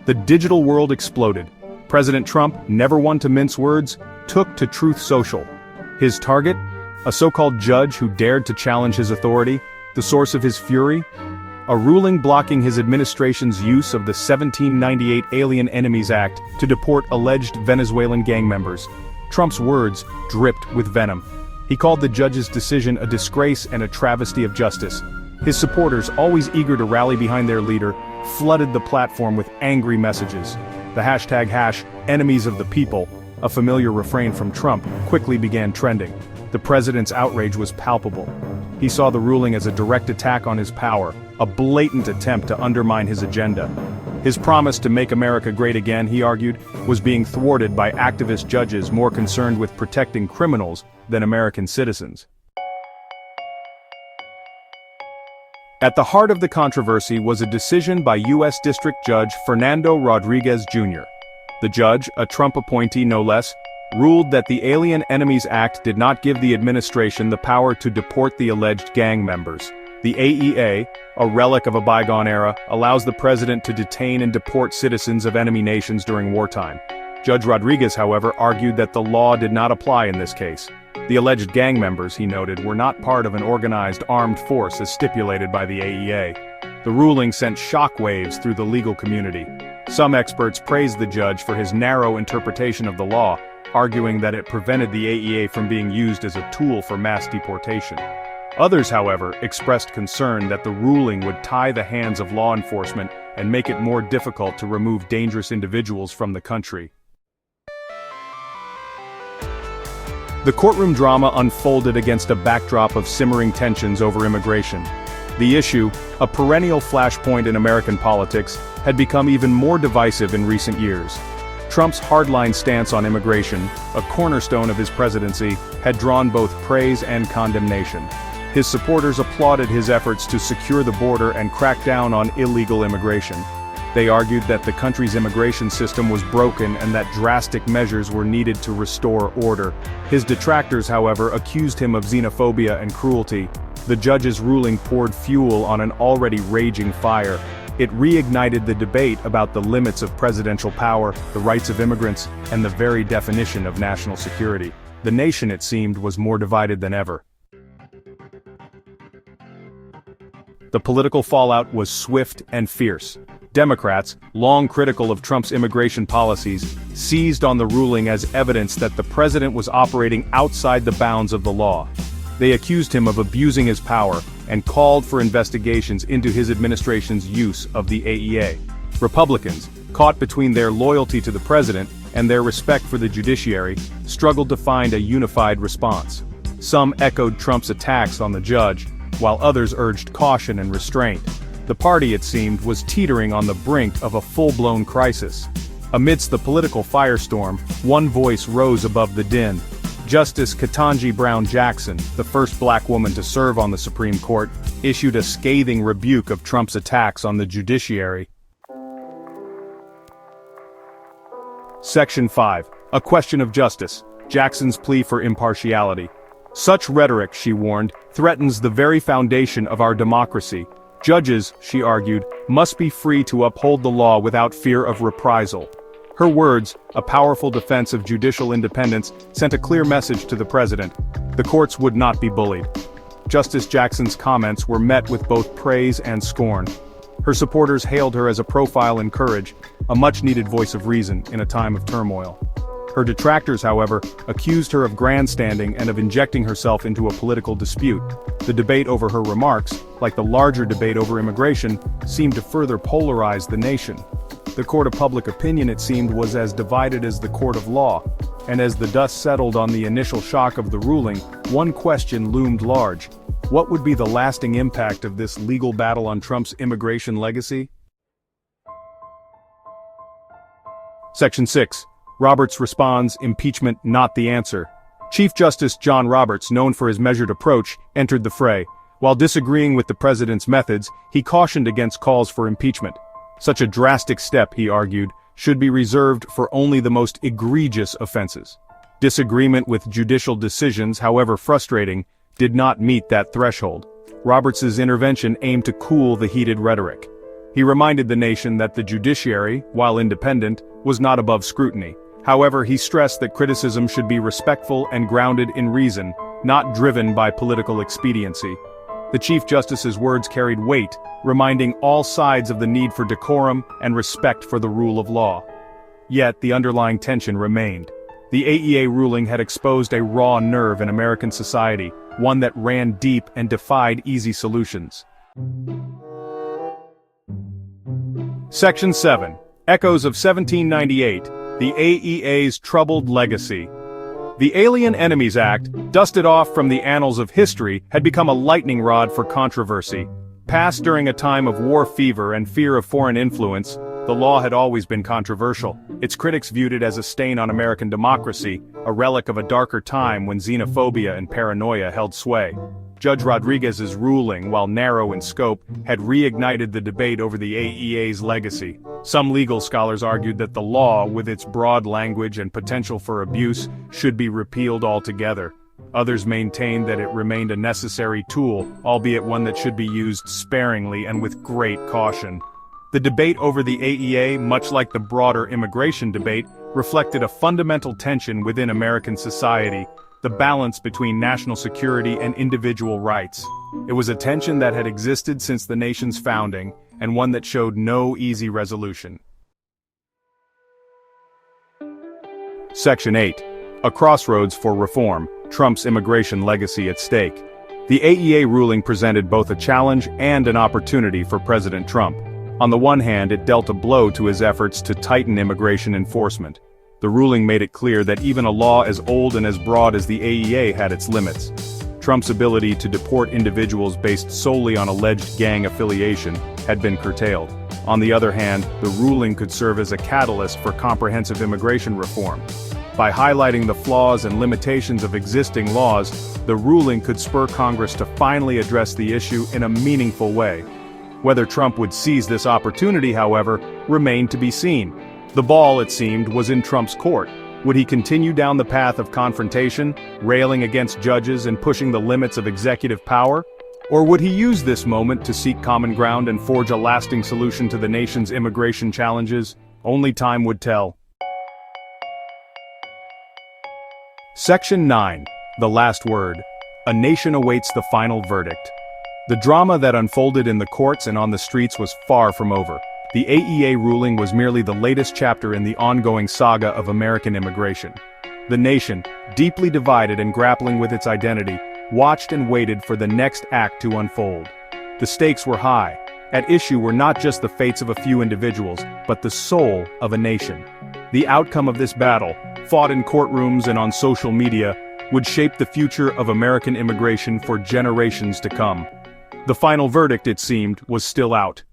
The digital world exploded. President Trump, never one to mince words, took to Truth Social. His target? A so-called judge who dared to challenge his authority, the source of his fury? A ruling blocking his administration's use of the 1798 Alien Enemies Act to deport alleged Venezuelan gang members. Trump's words dripped with venom. He called the judge's decision a disgrace and a travesty of justice. His supporters, always eager to rally behind their leader, flooded the platform with angry messages. The hashtag #enemies of the people, a familiar refrain from Trump, quickly began trending. The president's outrage was palpable. He saw the ruling as a direct attack on his power, a blatant attempt to undermine his agenda. His promise to make America great again, he argued, was being thwarted by activist judges more concerned with protecting criminals than American citizens. At the heart of the controversy was a decision by U.S. District Judge Fernando Rodriguez Jr. The judge, a Trump appointee no less, ruled that the Alien Enemies Act did not give the administration the power to deport the alleged gang members. The AEA, a relic of a bygone era, allows the president to detain and deport citizens of enemy nations during wartime. Judge Rodriguez, however, argued that the law did not apply in this case. The alleged gang members, he noted, were not part of an organized armed force as stipulated by the AEA. The ruling sent shockwaves through the legal community. Some experts praised the judge for his narrow interpretation of the law, arguing that it prevented the AEA from being used as a tool for mass deportation. Others, however, expressed concern that the ruling would tie the hands of law enforcement and make it more difficult to remove dangerous individuals from the country. The courtroom drama unfolded against a backdrop of simmering tensions over immigration. The issue, a perennial flashpoint in American politics, had become even more divisive in recent years. Trump's hardline stance on immigration, a cornerstone of his presidency, had drawn both praise and condemnation. His supporters applauded his efforts to secure the border and crack down on illegal immigration. They argued that the country's immigration system was broken and that drastic measures were needed to restore order. His detractors, however, accused him of xenophobia and cruelty. The judge's ruling poured fuel on an already raging fire. It reignited the debate about the limits of presidential power, the rights of immigrants, and the very definition of national security. The nation, it seemed, was more divided than ever. The political fallout was swift and fierce. Democrats, long critical of Trump's immigration policies, seized on the ruling as evidence that the president was operating outside the bounds of the law. They accused him of abusing his power and called for investigations into his administration's use of the AEA. Republicans, caught between their loyalty to the president and their respect for the judiciary, struggled to find a unified response. Some echoed Trump's attacks on the judge, while others urged caution and restraint. The party, it seemed, was teetering on the brink of a full-blown crisis. Amidst the political firestorm, one voice rose above the din. Justice Ketanji Brown Jackson, the first black woman to serve on the Supreme Court, issued a scathing rebuke of Trump's attacks on the judiciary. Section 5. A question of justice. Jackson's plea for impartiality. Such rhetoric, she warned, threatens the very foundation of our democracy. Judges, she argued, must be free to uphold the law without fear of reprisal. Her words, a powerful defense of judicial independence, sent a clear message to the president. The courts would not be bullied. Justice Jackson's comments were met with both praise and scorn. Her supporters hailed her as a profile in courage, a much-needed voice of reason in a time of turmoil. Her detractors, however, accused her of grandstanding and of injecting herself into a political dispute. The debate over her remarks, like the larger debate over immigration, seemed to further polarize the nation. The court of public opinion, it seemed, was as divided as the court of law, and as the dust settled on the initial shock of the ruling, one question loomed large. What would be the lasting impact of this legal battle on Trump's immigration legacy? Section 6. Roberts responds, impeachment not the answer. Chief Justice John Roberts, known for his measured approach, entered the fray. While disagreeing with the president's methods, he cautioned against calls for impeachment. Such a drastic step, he argued, should be reserved for only the most egregious offenses. Disagreement with judicial decisions, however frustrating, did not meet that threshold. Roberts's intervention aimed to cool the heated rhetoric. He reminded the nation that the judiciary, while independent, was not above scrutiny. However, he stressed that criticism should be respectful and grounded in reason, not driven by political expediency. The Chief Justice's words carried weight, reminding all sides of the need for decorum and respect for the rule of law. Yet, the underlying tension remained. The AEA ruling had exposed a raw nerve in American society, one that ran deep and defied easy solutions. Section 7. Echoes of 1798, the AEA's troubled legacy. The Alien Enemies Act, dusted off from the annals of history, had become a lightning rod for controversy. Passed during a time of war fever and fear of foreign influence, the law had always been controversial. Its critics viewed it as a stain on American democracy, a relic of a darker time when xenophobia and paranoia held sway. Judge Rodriguez's ruling, while narrow in scope, had reignited the debate over the AEA's legacy. Some legal scholars argued that the law, with its broad language and potential for abuse, should be repealed altogether. Others maintained that it remained a necessary tool, albeit one that should be used sparingly and with great caution. The debate over the AEA, much like the broader immigration debate, reflected a fundamental tension within American society: the balance between national security and individual rights. It was a tension that had existed since the nation's founding, and one that showed no easy resolution. Section 8. A crossroads for reform, Trump's immigration legacy at stake. The AEA ruling presented both a challenge and an opportunity for President Trump. On the one hand, it dealt a blow to his efforts to tighten immigration enforcement. The ruling made it clear that even a law as old and as broad as the AEA had its limits. Trump's ability to deport individuals based solely on alleged gang affiliation had been curtailed. On the other hand, the ruling could serve as a catalyst for comprehensive immigration reform. By highlighting the flaws and limitations of existing laws, the ruling could spur Congress to finally address the issue in a meaningful way. Whether Trump would seize this opportunity, however, remained to be seen. The ball, it seemed, was in Trump's court. Would he continue down the path of confrontation, railing against judges and pushing the limits of executive power? Or would he use this moment to seek common ground and forge a lasting solution to the nation's immigration challenges? Only time would tell. Section 9. The Last Word. A nation awaits the final verdict. The drama that unfolded in the courts and on the streets was far from over. The AEA ruling was merely the latest chapter in the ongoing saga of American immigration. The nation, deeply divided and grappling with its identity, watched and waited for the next act to unfold. The stakes were high. At issue were not just the fates of a few individuals, but the soul of a nation. The outcome of this battle, fought in courtrooms and on social media, would shape the future of American immigration for generations to come. The final verdict, it seemed, was still out.